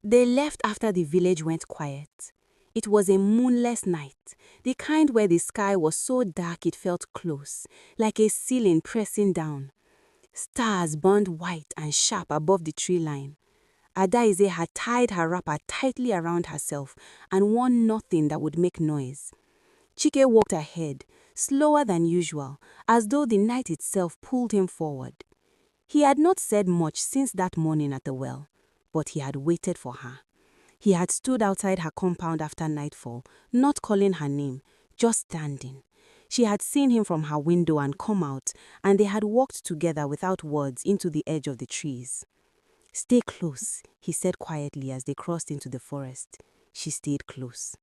They left after the village went quiet. It was a moonless night, the kind where the sky was so dark it felt close, like a ceiling pressing down. Stars burned white and sharp above the tree line. Adaize had tied her wrapper tightly around herself and worn nothing that would make noise. Chike walked ahead, slower than usual, as though the night itself pulled him forward. He had not said much since that morning at the well, but he had waited for her. He had stood outside her compound after nightfall, not calling her name, just standing. She had seen him from her window and come out, and they had walked together without words into the edge of the trees. "Stay close," he said quietly as they crossed into the forest. She stayed close.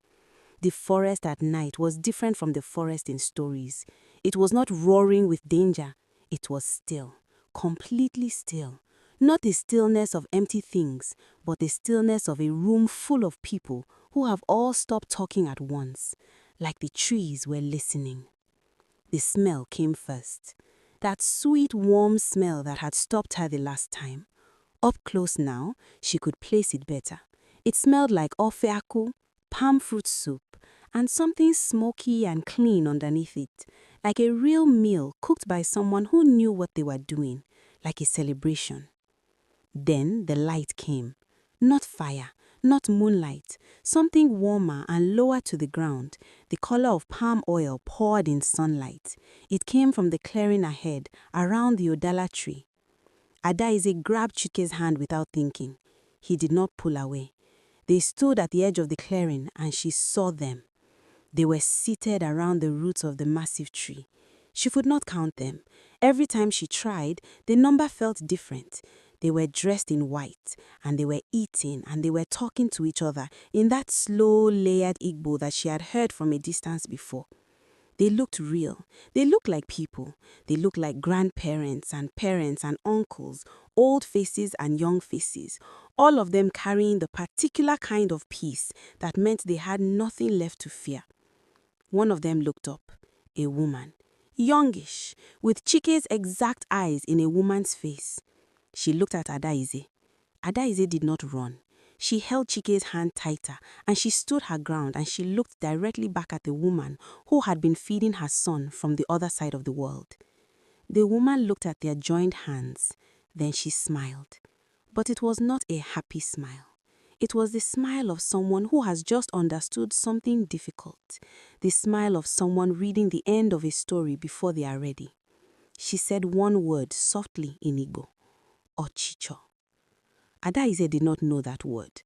The forest at night was different from the forest in stories. It was not roaring with danger. It was still, completely still. Not the stillness of empty things, but the stillness of a room full of people who have all stopped talking at once, like the trees were listening. The smell came first. That sweet, warm smell that had stopped her the last time. Up close now, she could place it better. It smelled like ofeaku, palm fruit soup, and something smoky and clean underneath it, like a real meal cooked by someone who knew what they were doing, like a celebration. Then the light came. Not fire, not moonlight, something warmer and lower to the ground, the color of palm oil poured in sunlight. It came from the clearing ahead, around the Odala tree. Adaize grabbed Chike's hand without thinking. He did not pull away. They stood at the edge of the clearing and she saw them. They were seated around the roots of the massive tree. She could not count them. Every time she tried, the number felt different. They were dressed in white, and they were eating, and they were talking to each other in that slow, layered Igbo that she had heard from a distance before. They looked real. They looked like people. They looked like grandparents and parents and uncles, old faces and young faces, all of them carrying the particular kind of peace that meant they had nothing left to fear. One of them looked up, a woman, youngish, with Chike's exact eyes in a woman's face. She looked at Adaize. Adaize did not run. She held Chike's hand tighter and she stood her ground and she looked directly back at the woman who had been feeding her son from the other side of the world. The woman looked at their joined hands. Then she smiled. But it was not a happy smile. It was the smile of someone who has just understood something difficult. The smile of someone reading the end of a story before they are ready. She said one word softly in Igbo. Ochicho. Adaize did not know that word.